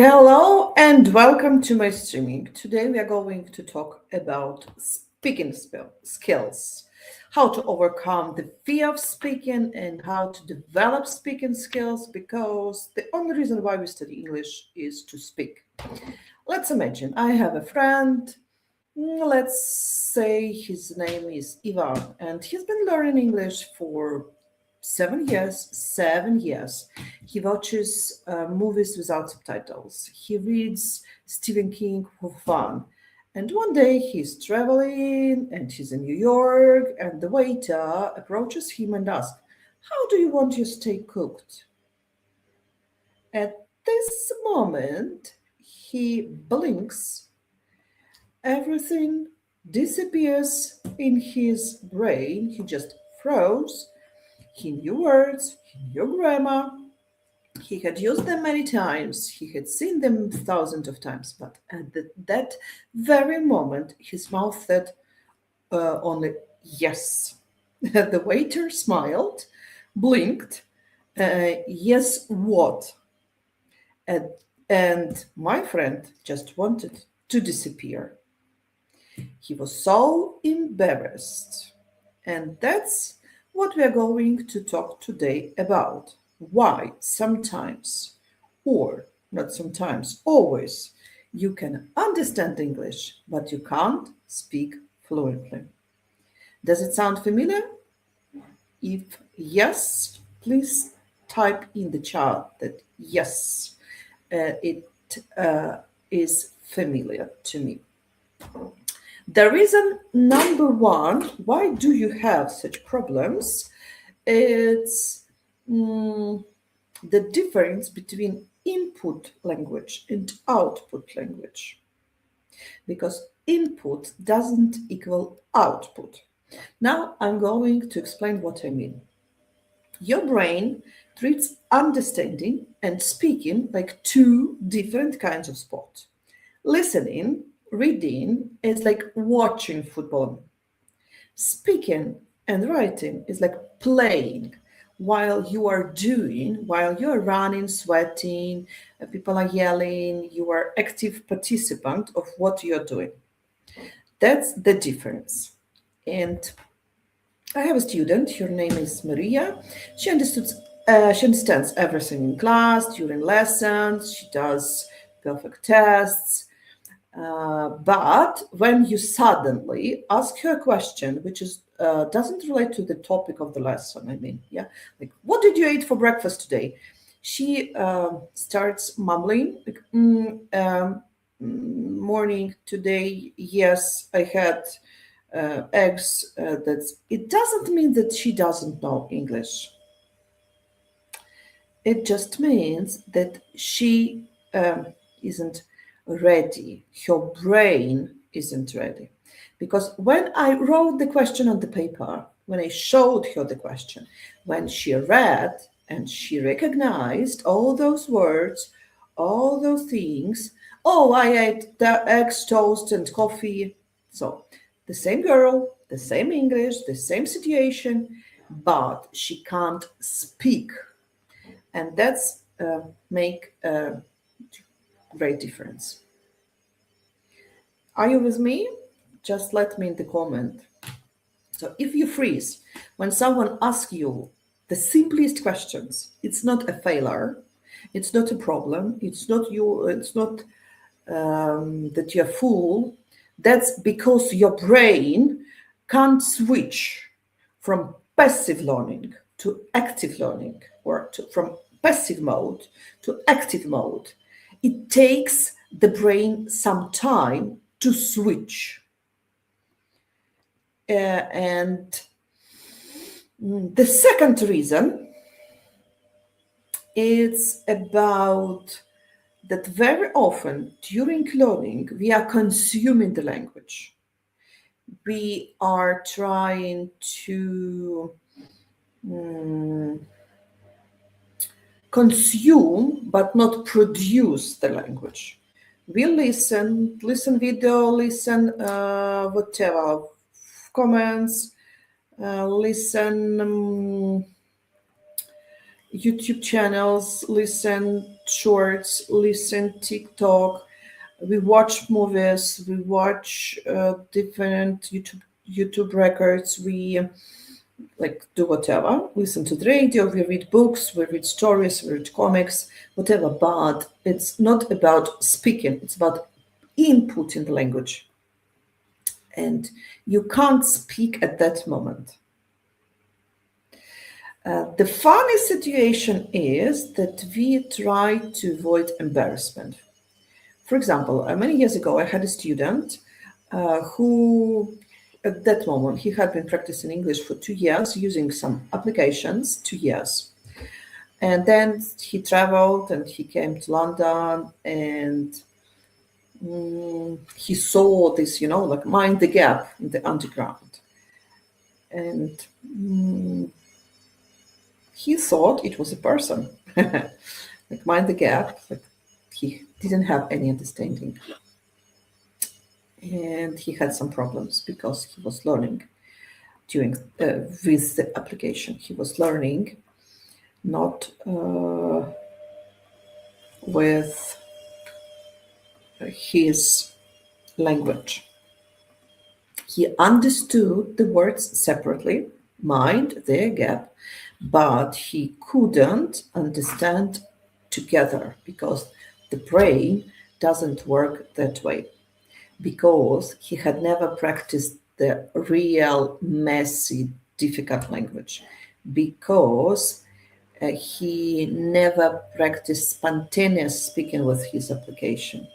Hello and welcome to my streaming. Today we are going to talk about speaking skills, how to overcome the fear of speaking and how to develop speaking skills because the only reason why we study English is to speak. Let's imagine I have a friend, let's say his name is Ivan, and he's been learning English for 7 years. 7 years. He watches movies without subtitles. He reads Stephen King for fun. And one day he's traveling and he's in New York, and the waiter approaches him and asks, "How do you want your steak cooked?" At this moment, he blinks, everything disappears in his brain. He just froze. He knew words, he knew grammar, he had used them many times, he had seen them thousands of times, but at that very moment, his mouth said only yes. The waiter smiled, blinked, yes, what? And, and my friend just wanted to disappear. He was so embarrassed. And that's what we are going to talk today about. Why sometimes, or not sometimes, always, you can understand English, but you can't speak fluently. Does it sound familiar? If yes, please type in the chat that yes, it is familiar to me. The reason number one, why do you have such problems? It's the difference between input language and output language. Because input doesn't equal output. Now I'm going to explain what I mean. Your brain treats understanding and speaking like two different kinds of sport. Listening, reading is like watching football. Speaking and writing is like playing while you are doing, while you are running, sweating, people are yelling, you are active participant of what you're doing. That's the difference. And I have a student, her name is Maria. She understands everything in class, during lessons, she does perfect tests. But when you suddenly ask her a question, which is doesn't relate to the topic of the lesson, I mean, yeah, like what did you eat for breakfast today? She starts mumbling, like, morning today. Yes, I had eggs. That's it. Doesn't mean that she doesn't know English. It just means that she isn't ready. Her brain isn't ready. Because when I wrote the question on the paper, when I showed her the question, when she read and she recognized all those words, all those things, oh, I ate the eggs, toast, and coffee. So the same girl, the same English, the same situation, but she can't speak, and that's make a great difference. Are you with me? Just let me in the comment. So if you freeze when someone asks you the simplest questions, it's not a failure, it's not a problem, it's not you, it's not that you're fool. That's because your brain can't switch from passive learning to active learning, or from passive mode to active mode. It takes the brain some time to switch. And the second reason is about that very often during learning we are consuming the language. We are trying to consume but not produce the language. We listen video, listen whatever, comments, listen YouTube channels, listen shorts, listen TikTok. We watch movies, we watch different YouTube records. We like do whatever, listen to the radio, we read books, we read stories, we read comics, whatever. But it's not about speaking; it's about inputting the language, and you can't speak at that moment. The funny situation is that we try to avoid embarrassment. For example, many years ago, I had a student who, at that moment, he had been practicing English for 2 years using some applications, 2 years. And then he traveled and he came to London and he saw this, like Mind the Gap in the underground. And he thought it was a person, like Mind the Gap, like he didn't have any understanding. And he had some problems because he was learning during with the application. He was learning not with his language. He understood the words separately, mind, their gap, but he couldn't understand together because the brain doesn't work that way, because he had never practiced the real, messy, difficult language, because he never practiced spontaneous speaking with his application.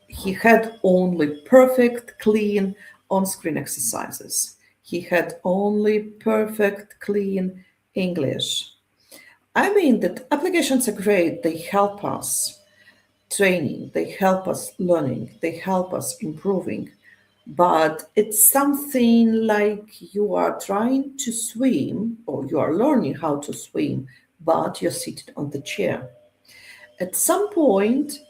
He had only perfect, clean on screen exercises. He had only perfect, clean English. I mean, that applications are great, they help us training, they help us learning, they help us improving. But it's something like you are trying to swim or you are learning how to swim, but you're seated on the chair. At some point,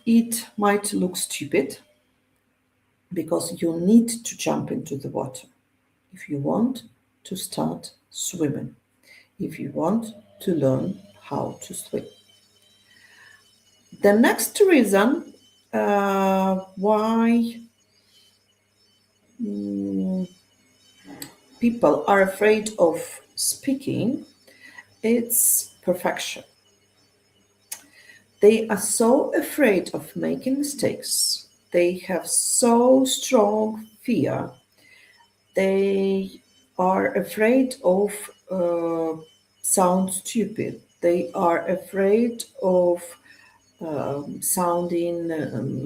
it might look stupid because you need to jump into the water if you want to start swimming, if you want to learn how to swim. The next reason why people are afraid of speaking, it's perfection. They are so afraid of making mistakes. They have so strong fear. They are afraid of sound stupid. They are afraid of sounding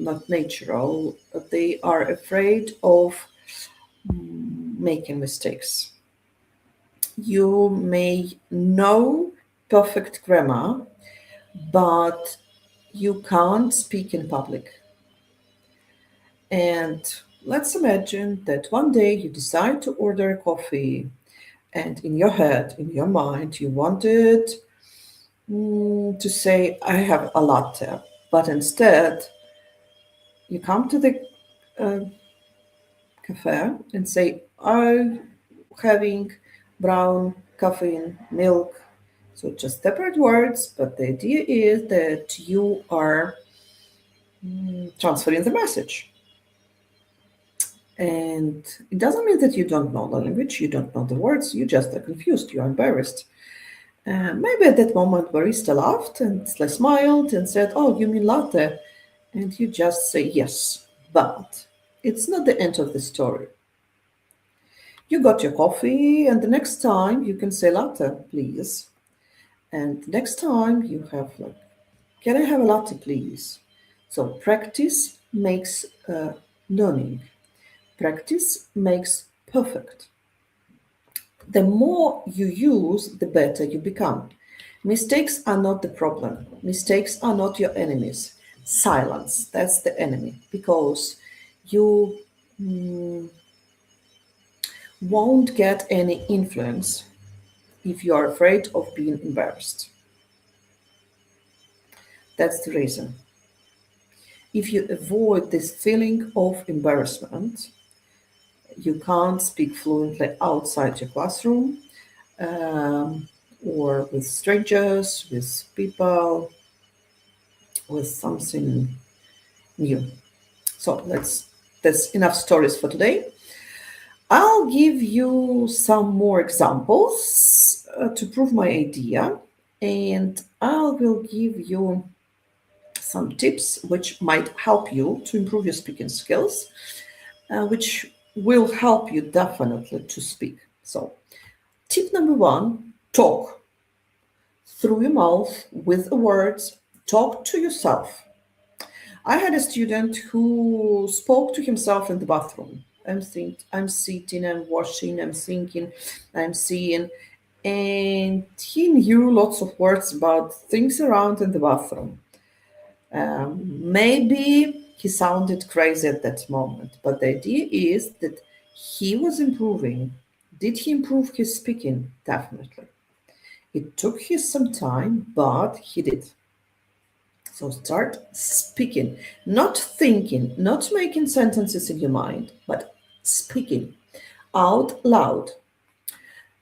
not natural. They are afraid of making mistakes. You may know perfect grammar, but you can't speak in public. And let's imagine that one day you decide to order a coffee, and in your head, in your mind, you wanted to say, I have a latte, but instead you come to the uh, cafe and say, I'm having brown coffee, milk. So just separate words, but the idea is that you are transferring the message. And it doesn't mean that you don't know the language, you don't know the words, you just are confused, you're embarrassed. Maybe at that moment, barista laughed and they smiled and said, oh, you mean latte? And you just say yes. But it's not the end of the story. You got your coffee, and the next time you can say latte, please. And next time you have like, can I have a latte, please? So practice makes learning. Practice makes perfect. The more you use, the better you become. Mistakes are not the problem. Mistakes are not your enemies. Silence, that's the enemy, because you won't get any influence if you are afraid of being embarrassed. That's the reason. If you avoid this feeling of embarrassment, you can't speak fluently outside your classroom. um, or with strangers, with people, with something new. So that's enough stories for today. I'll give you some more examples to prove my idea, and I will give you some tips which might help you to improve your speaking skills, which will help you definitely to speak. So, tip number one, talk through your mouth with the words, talk to yourself. I had a student who spoke to himself in the bathroom. I'm sitting, I'm washing, I'm thinking, I'm seeing, and he knew lots of words about things around in the bathroom. Maybe he sounded crazy at that moment, but the idea is that he was improving. Did he improve his speaking? Definitely. It took him some time, but he did. So start speaking, not thinking, not making sentences in your mind, but speaking out loud.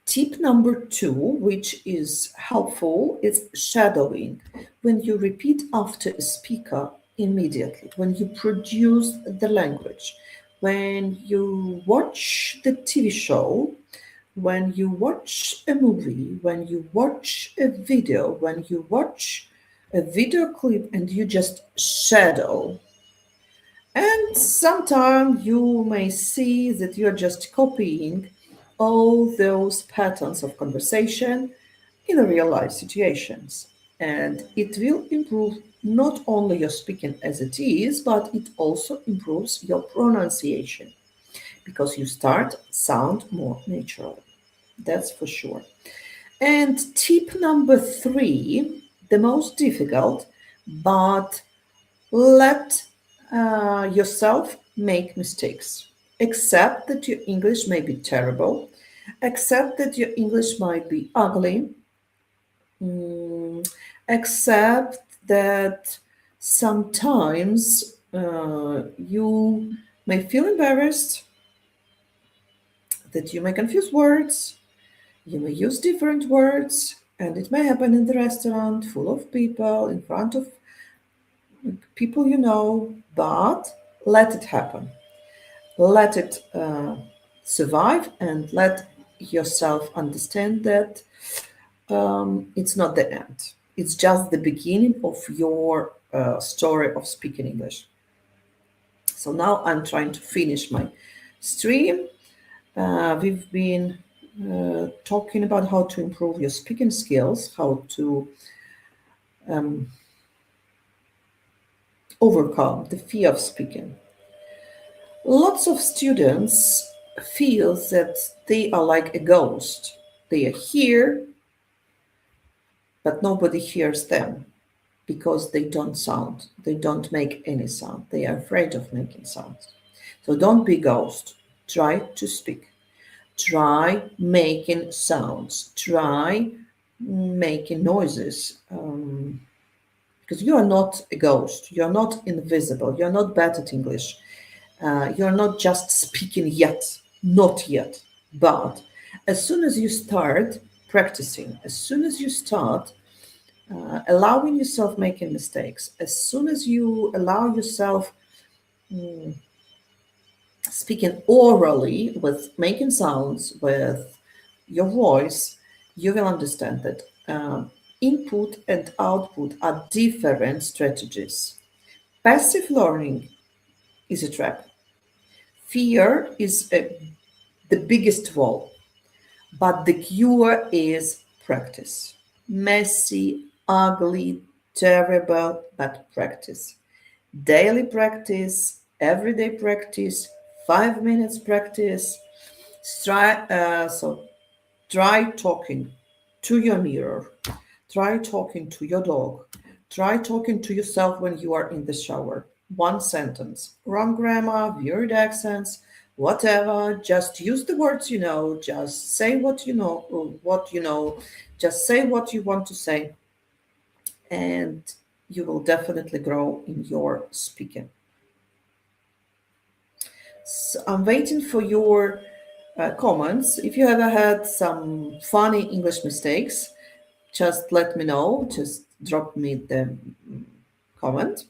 Tip number two, which is helpful, is shadowing. When you repeat after a speaker immediately, when you produce the language, when you watch the TV show, when you watch a movie, when you watch a video, when you watch a video clip and you just shadow. And sometimes you may see that you're just copying all those patterns of conversation in real life situations. And it will improve not only your speaking as it is, but it also improves your pronunciation because you start sound more natural. That's for sure. And tip number three, the most difficult, but let yourself make mistakes. Accept that your English may be terrible. Accept that your English might be ugly. Mm, accept that sometimes you may feel embarrassed, that you may confuse words, you may use different words, and it may happen in the restaurant full of people, in front of people you know, but let it happen. Let it survive and let yourself understand that it's not the end. It's just the beginning of your story of speaking English. So now I'm trying to finish my stream. We've been talking about how to improve your speaking skills, how to um, overcome the fear of speaking. Lots of students feel that they are like a ghost. They are here, but nobody hears them because they don't sound. They don't make any sound. They are afraid of making sounds. So don't be ghost. Try to speak. Try making sounds. Try making noises. Because you are not a ghost. You are not invisible. You are not bad at English. You're not just speaking yet, not yet. But as soon as you start practicing, as soon as you start allowing yourself making mistakes, as soon as you allow yourself speaking orally with making sounds with your voice, you will understand that input and output are different strategies. Passive learning is a trap. Fear is the biggest wall, but the cure is practice. Messy, ugly, terrible, but practice. Daily practice, everyday practice, 5 minutes practice. Try talking to your mirror. Try talking to your dog. Try talking to yourself when you are in the shower. One sentence. Wrong grammar, weird accents, whatever. Just use the words you know. Just say what you know, or what you know. Just say what you want to say, and you will definitely grow in your speaking. So I'm waiting for your comments. If you ever had some funny English mistakes, just let me know. Just drop me the comment.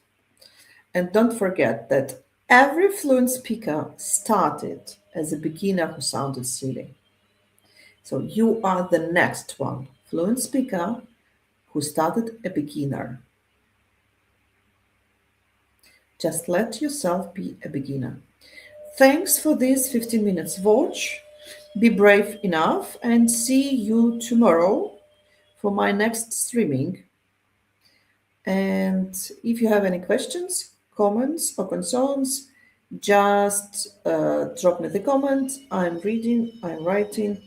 And don't forget that every fluent speaker started as a beginner who sounded silly. So you are the next one, fluent speaker who started a beginner. Just let yourself be a beginner. Thanks for this 15 minutes watch. Be brave enough and see you tomorrow for my next streaming. And if you have any questions, comments, or concerns, just drop me the comment. I'm reading, I'm writing,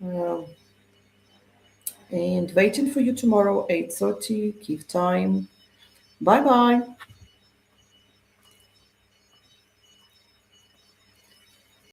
um, and waiting for you tomorrow, 8:30. Give time. Bye bye.